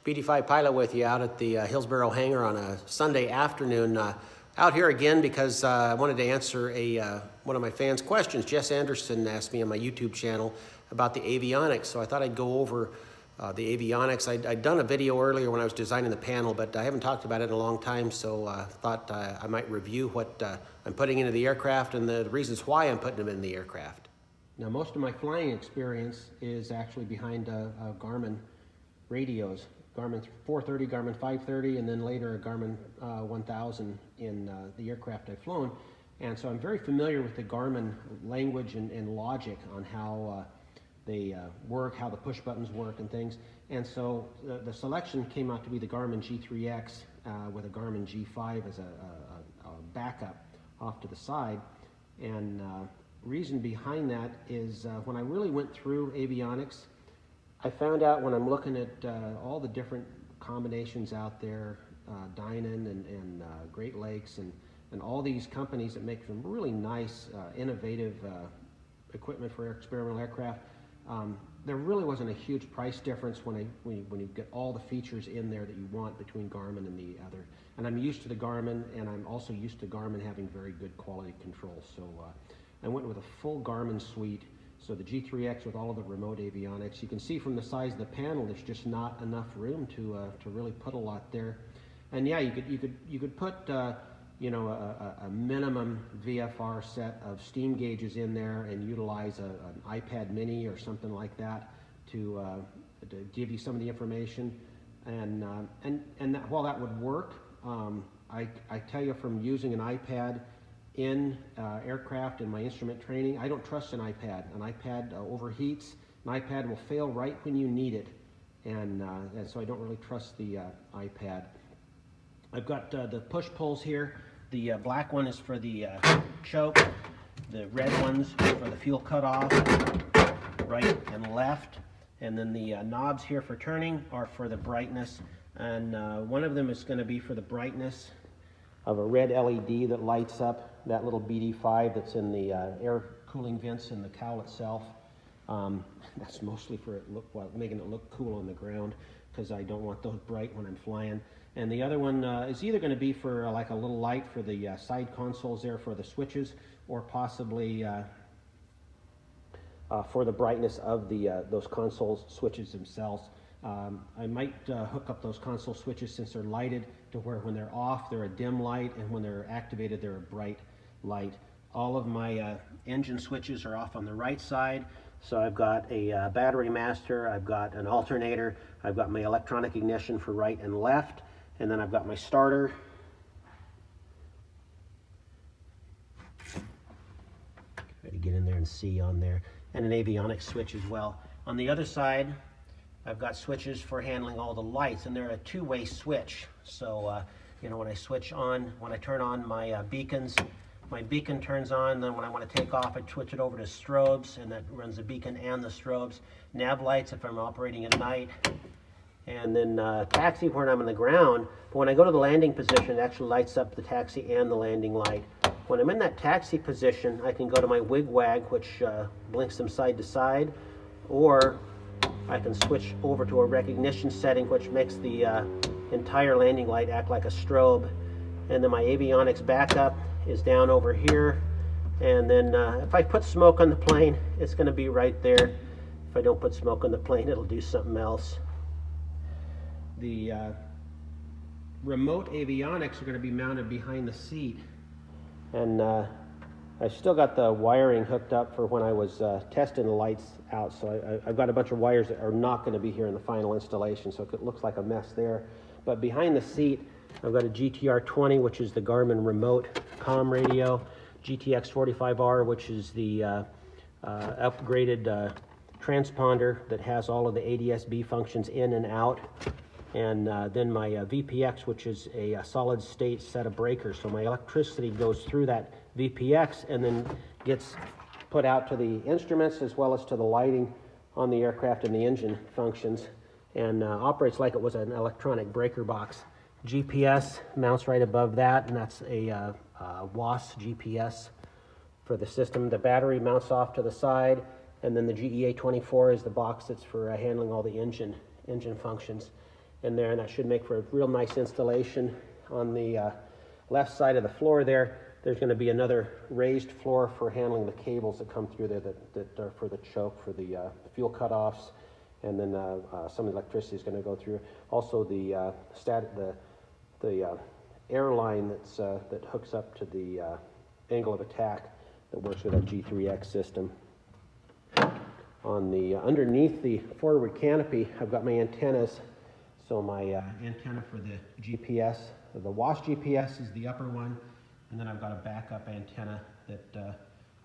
BD5 pilot with you out at the Hillsborough hangar on a Sunday afternoon. Out here again because I wanted to answer one of my fans' questions. Jess Anderson asked me on my YouTube channel about the avionics, so I thought I'd go over the avionics. I'd done a video earlier when I was designing the panel, but I haven't talked about it in a long time, so I thought I might review what I'm putting into the aircraft and the reasons why I'm putting them in the aircraft. Now, most of my flying experience is actually behind Garmin radios. Garmin 430, Garmin 530, and then later a Garmin 1000 in the aircraft I've flown. And so I'm very familiar with the Garmin language and logic on how they work, how the push buttons work and things. And so the selection came out to be the Garmin G3X with a Garmin G5 as a backup off to the side. And reason behind that is when I really went through avionics, I found out when I'm looking at all the different combinations out there, Dynon and Great Lakes and all these companies that make some really nice, innovative equipment for experimental aircraft, there really wasn't a huge price difference when you get all the features in there that you want between Garmin and the other. And I'm used to the Garmin, and I'm also used to Garmin having very good quality control. So I went with a full Garmin suite. So the G3X with all of the remote avionics. You can see from the size of the panel, there's just not enough room to really put a lot there. And yeah, you could put you know, a minimum VFR set of steam gauges in there and utilize an iPad Mini or something like that to give you some of the information. And while that would work, I tell you from using an iPad in aircraft and my instrument training, I don't trust an iPad. An iPad overheats. An iPad will fail right when you need it, and so I don't really trust the iPad. I've got the push-pulls here. The black one is for the choke. The red ones are for the fuel cutoff, right and left. And then the knobs here for turning are for the brightness. And one of them is going to be for the brightness of a red LED that lights up that little BD5 that's in the air cooling vents in the cowl itself. That's mostly for making it look cool on the ground, because I don't want those bright when I'm flying. And the other one is either going to be for like a little light for the side consoles there for the switches, or possibly for the brightness of the those console switches themselves. I might hook up those console switches, since they're lighted, to where when they're off they're a dim light, and when they're activated they're a bright light. All of my engine switches are off on the right side. So I've got a battery master, I've got an alternator, I've got my electronic ignition for right and left, and then I've got my starter. Try to get in there and see on there, and an avionics switch as well. On the other side, I've got switches for handling all the lights, and they're a two-way switch. So, you know, when I turn on my beacons, my beacon turns on. Then when I want to take off, I switch it over to strobes, and that runs the beacon and the strobes. Nav lights if I'm operating at night. And then taxi when I'm on the ground. But when I go to the landing position, it actually lights up the taxi and the landing light. When I'm in that taxi position, I can go to my wig-wag, which blinks them side to side, or I can switch over to a recognition setting, which makes the entire landing light act like a strobe. And then my avionics backup is down over here. And then if I put smoke on the plane, it's going to be right there. If I don't put smoke on the plane, it'll do something else. The remote avionics are going to be mounted behind the seat. And I still got the wiring hooked up for when I was testing the lights out. So I've got a bunch of wires that are not going to be here in the final installation, so it looks like a mess there. But behind the seat, I've got a GTR-20, which is the Garmin remote comm radio, GTX 45R, which is the upgraded transponder that has all of the ADS-B functions in and out, and then my VPX, which is a solid state set of breakers. So my electricity goes through that VPX and then gets put out to the instruments as well as to the lighting on the aircraft and the engine functions, and operates like it was an electronic breaker box. GPS mounts right above that, and that's a WAS GPS for the system. The battery mounts off to the side, and then the GEA-24 is the box that's for handling all the engine functions. in there, and that should make for a real nice installation. On the left side of the floor there's going to be another raised floor for handling the cables that come through there that are for the choke, for the fuel cutoffs, and then some electricity is going to go through. Also the air line that hooks up to the angle of attack that works with that G3X system. On the underneath the forward canopy, I've got my antennas. So my antenna for the GPS, the WASP GPS is the upper one, and then I've got a backup antenna that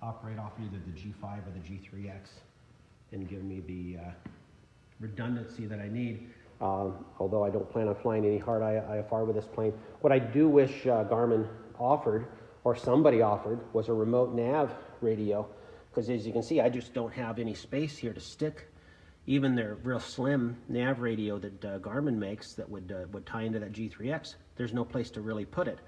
operate off either the G5 or the G3X and give me the redundancy that I need. Although I don't plan on flying any hard IFR with this plane. What I do wish Garmin offered, or somebody offered, was a remote nav radio, because as you can see, I just don't have any space here to stick even their real slim nav radio that Garmin makes that would tie into that G3X. There's no place to really put it.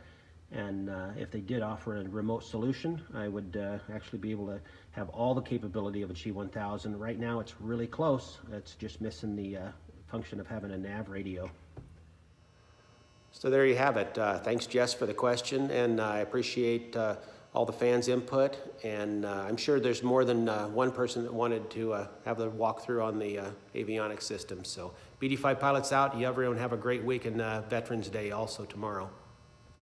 And if they did offer a remote solution, I would actually be able to have all the capability of a G1000. Right now it's really close. It's just missing the function of having a nav radio. So there you have it. Thanks, Jess, for the question, and I appreciate all the fans' input, and I'm sure there's more than one person that wanted to have the walkthrough on the avionics system. So BD5 pilots out. You everyone have a great week, and Veterans Day also tomorrow.